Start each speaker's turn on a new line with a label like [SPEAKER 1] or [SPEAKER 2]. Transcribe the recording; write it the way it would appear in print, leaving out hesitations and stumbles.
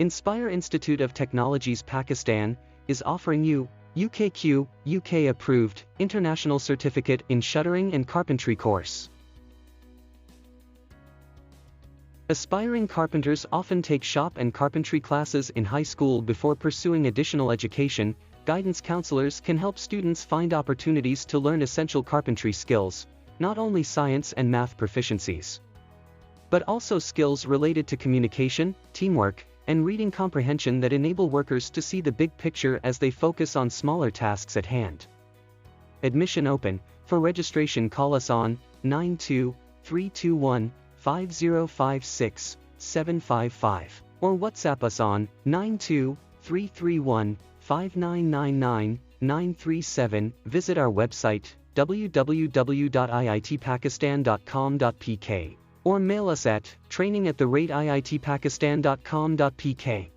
[SPEAKER 1] Inspire Institute of Technologies Pakistan is offering you UKQ, UK approved, international certificate in shuttering and carpentry course. Aspiring carpenters often take shop and carpentry classes in high school before pursuing additional education. Guidance counselors can help students find opportunities to learn essential carpentry skills, not only science and math proficiencies, but also skills related to communication, teamwork, and reading comprehension that enable workers to see the big picture as they focus on smaller tasks at hand. Admission open. For registration, call us on 92-321-5056-755 or WhatsApp us on 92-331-5999-937. Visit our website www.iitpakistan.com.pk or mail us at training@iitpakistan.com.pk.